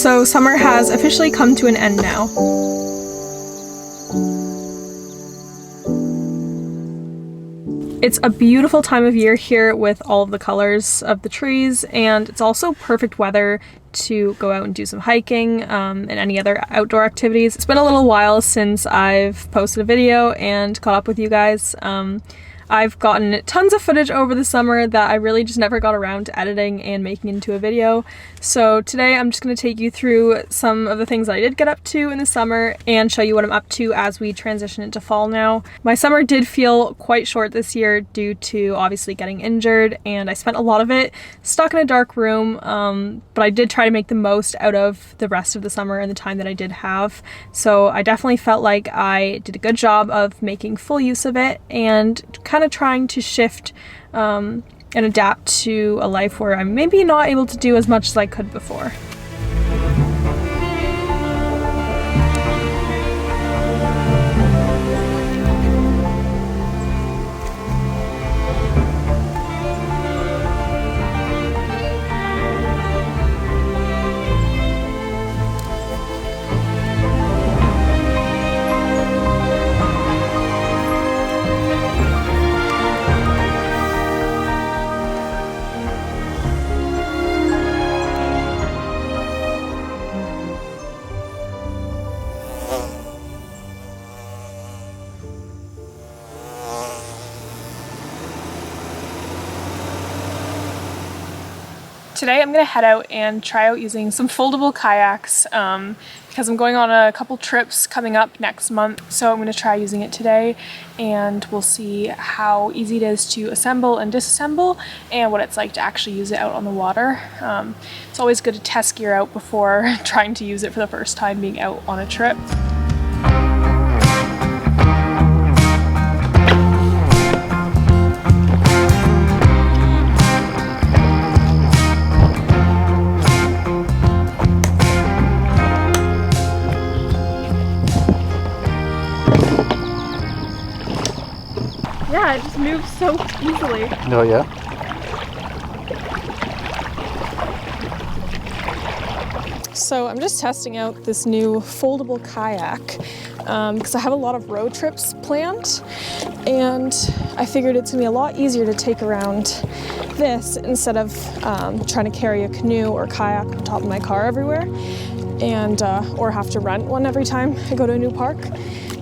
So summer has officially come to an end now. It's a beautiful time of year here with all of the colors of the trees, and it's also perfect weather to go out and do some hiking and any other outdoor activities. It's been a little while since I've posted a video and caught up with you guys. I've gotten tons of footage over the summer that I really just never got around to editing and making into a video. So today I'm just going to take you through some of the things that I did get up to in the summer and show you what I'm up to as we transition into fall now. My summer did feel quite short this year due to obviously getting injured, and I spent a lot of it stuck in a dark room, but I did try to make the most out of the rest of the summer and the time that I did have. So I definitely felt like I did a good job of making full use of it and kind of trying to shift and adapt to a life where I'm maybe not able to do as much as I could before. Today I'm going to head out and try out using some foldable kayaks because I'm going on a couple trips coming up next month. So I'm going to try using it today, and we'll see how easy it is to assemble and disassemble and what it's like to actually use it out on the water. It's always good to test gear out before trying to use it for the first time being out on a trip. Yeah, it just moves so easily. Oh yeah? So I'm just testing out this new foldable kayak because I have a lot of road trips planned, and I figured it's gonna be a lot easier to take around this instead of trying to carry a canoe or kayak on top of my car everywhere, and or have to rent one every time I go to a new park.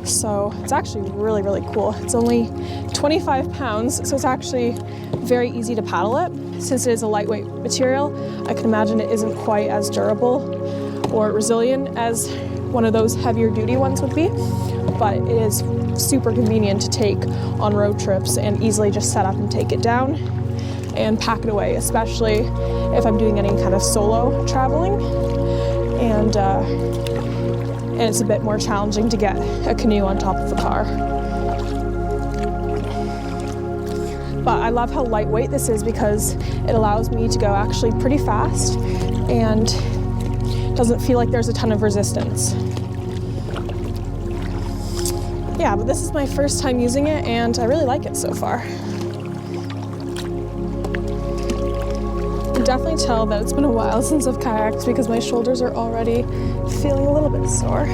So it's actually really, really cool. It's only 25 pounds, so it's actually very easy to paddle it. Since it is a lightweight material, I can imagine it isn't quite as durable or resilient as one of those heavier duty ones would be, but it is super convenient to take on road trips and easily just set up and take it down and pack it away, especially if I'm doing any kind of solo traveling. And it's a bit more challenging to get a canoe on top of a car. But I love how lightweight this is because it allows me to go actually pretty fast and doesn't feel like there's a ton of resistance. Yeah, but this is my first time using it and I really like it so far. I can definitely tell that it's been a while since I've kayaked because my shoulders are already feeling a little bit sore.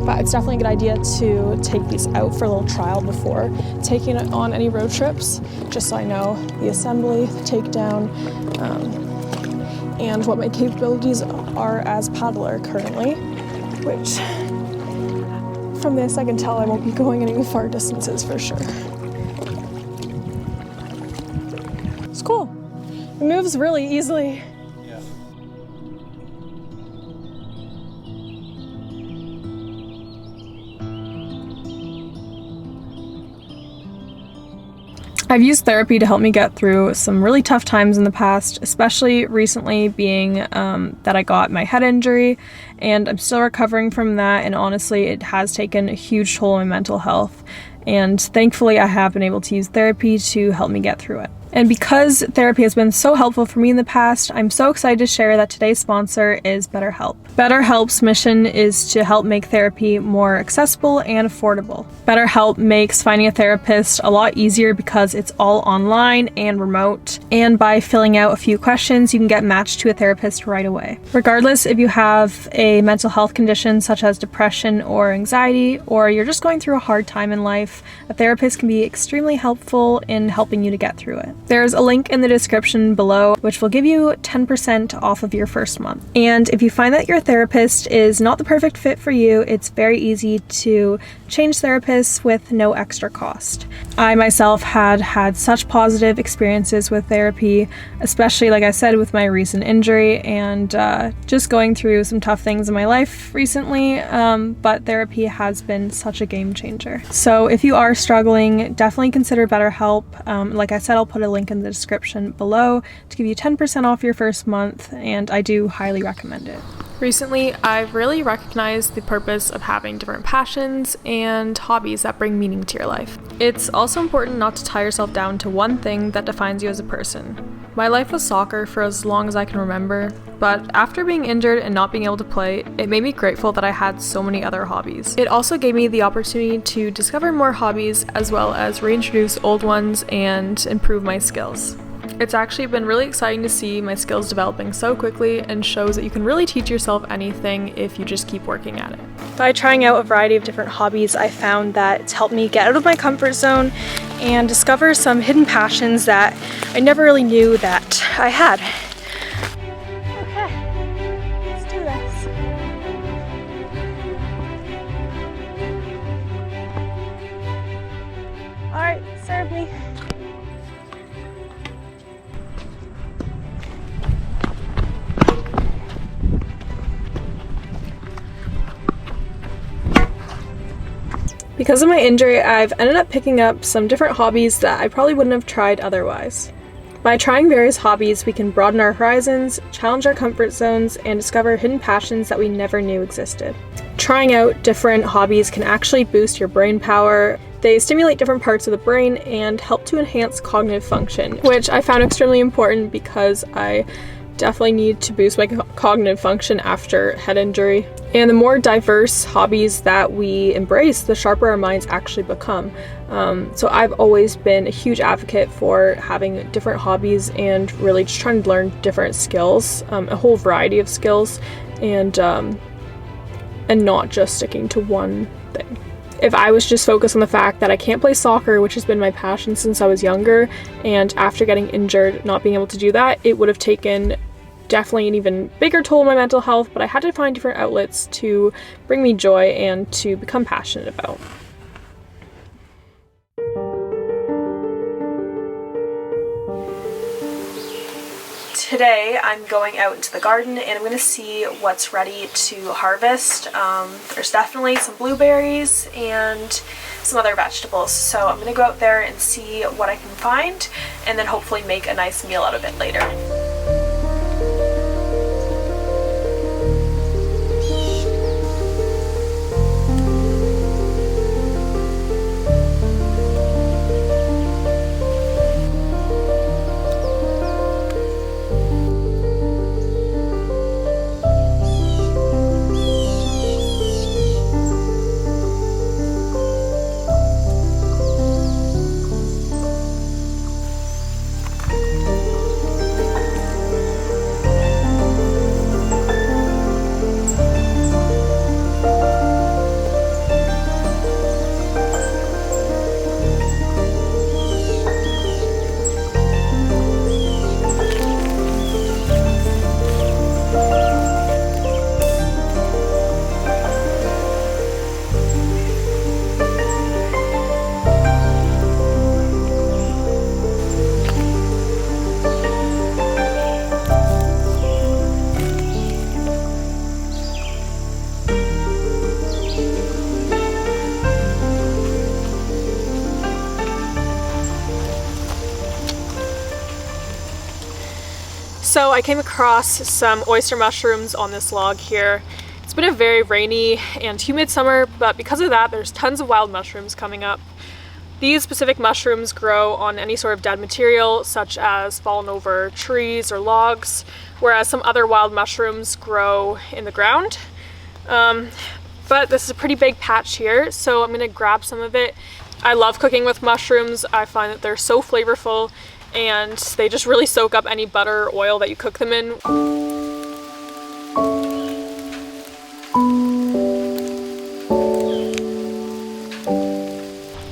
But it's definitely a good idea to take these out for a little trial before taking it on any road trips, just so I know the assembly, the takedown, and what my capabilities are as paddler currently, which from this I can tell I won't be going any far distances for sure. It's cool. It moves really easily. Yeah. I've used therapy to help me get through some really tough times in the past, especially recently being that I got my head injury, and I'm still recovering from that, and honestly it has taken a huge toll on my mental health, and thankfully I have been able to use therapy to help me get through it. And because therapy has been so helpful for me in the past, I'm so excited to share that today's sponsor is BetterHelp. BetterHelp's mission is to help make therapy more accessible and affordable. BetterHelp makes finding a therapist a lot easier because it's all online and remote, and by filling out a few questions, you can get matched to a therapist right away. Regardless if you have a mental health condition such as depression or anxiety, or you're just going through a hard time in life, a therapist can be extremely helpful in helping you to get through it. There's a link in the description below which will give you 10% off of your first month. And if you find that your therapist is not the perfect fit for you, it's very easy to change therapists with no extra cost. I myself had such positive experiences with therapy, especially, like I said, with my recent injury and just going through some tough things in my life recently, but therapy has been such a game changer. So if you are struggling, definitely consider BetterHelp. Like I said, I'll put a link in the description below to give you 10% off your first month, and I do highly recommend it. Recently, I've really recognized the purpose of having different passions and hobbies that bring meaning to your life. It's also important not to tie yourself down to one thing that defines you as a person. My life was soccer for as long as I can remember, but after being injured and not being able to play, it made me grateful that I had so many other hobbies. It also gave me the opportunity to discover more hobbies as well as reintroduce old ones and improve my skills. It's actually been really exciting to see my skills developing so quickly, and shows that you can really teach yourself anything if you just keep working at it. By trying out a variety of different hobbies, I found that it's helped me get out of my comfort zone and discover some hidden passions that I never really knew that I had. Okay, let's do this. All right, serve me. Because of my injury, I've ended up picking up some different hobbies that I probably wouldn't have tried otherwise. By trying various hobbies, we can broaden our horizons, challenge our comfort zones, and discover hidden passions that we never knew existed. Trying out different hobbies can actually boost your brain power. They stimulate different parts of the brain and help to enhance cognitive function, which I found extremely important because I definitely need to boost my cognitive function after head injury. And the more diverse hobbies that we embrace, the sharper our minds actually become. So I've always been a huge advocate for having different hobbies and really just trying to learn different skills, a whole variety of skills, and not just sticking to one thing. If I was just focused on the fact that I can't play soccer, which has been my passion since I was younger, and after getting injured, not being able to do that, it would have taken definitely an even bigger toll on my mental health, but I had to find different outlets to bring me joy and to become passionate about. Today I'm going out into the garden and I'm going to see what's ready to harvest. There's definitely some blueberries and some other vegetables, so I'm going to go out there and see what I can find and then hopefully make a nice meal out of it later. So I came across some oyster mushrooms on this log here. It's been a very rainy and humid summer, but because of that, there's tons of wild mushrooms coming up. These specific mushrooms grow on any sort of dead material, such as fallen over trees or logs, whereas some other wild mushrooms grow in the ground. But this is a pretty big patch here, so I'm gonna grab some of it. I love cooking with mushrooms. I find that they're so flavorful and they just really soak up any butter or oil that you cook them in.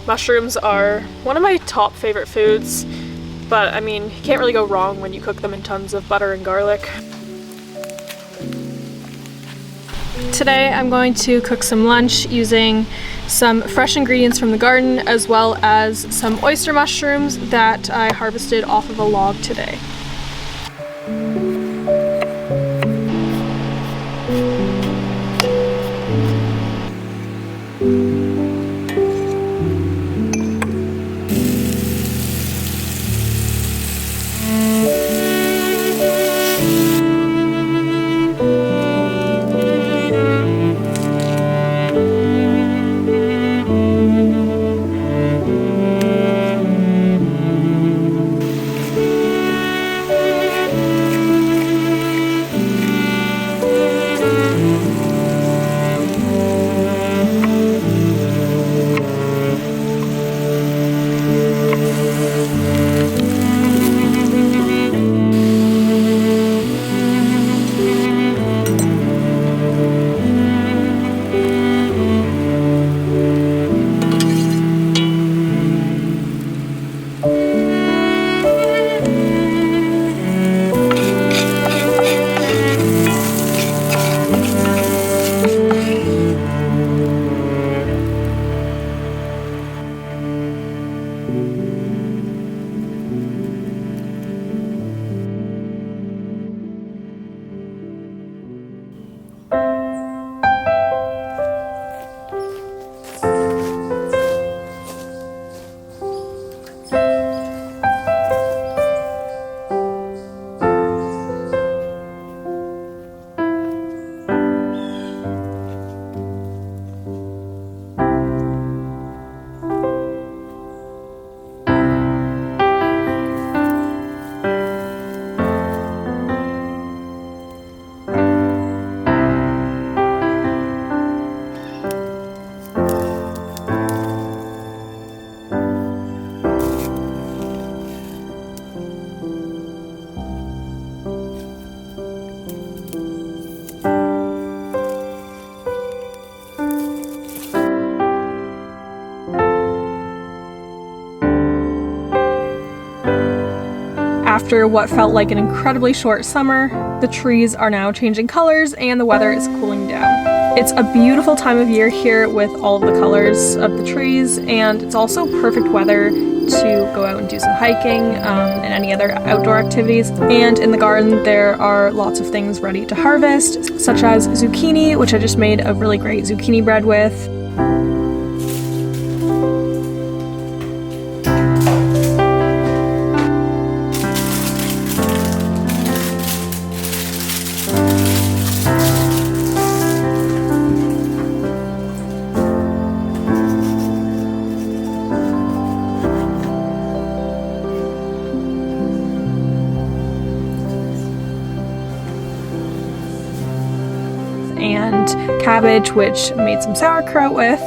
Mushrooms are one of my top favorite foods, but I mean, you can't really go wrong when you cook them in tons of butter and garlic. Today I'm going to cook some lunch using some fresh ingredients from the garden as well as some oyster mushrooms that I harvested off of a log today. After what felt like an incredibly short summer, the trees are now changing colors and the weather is cooling down. It's a beautiful time of year here with all of the colors of the trees, and it's also perfect weather to go out and do some hiking and any other outdoor activities. And in the garden there are lots of things ready to harvest, such as zucchini, which I just made a really great zucchini bread with. And cabbage, which I made some sauerkraut with.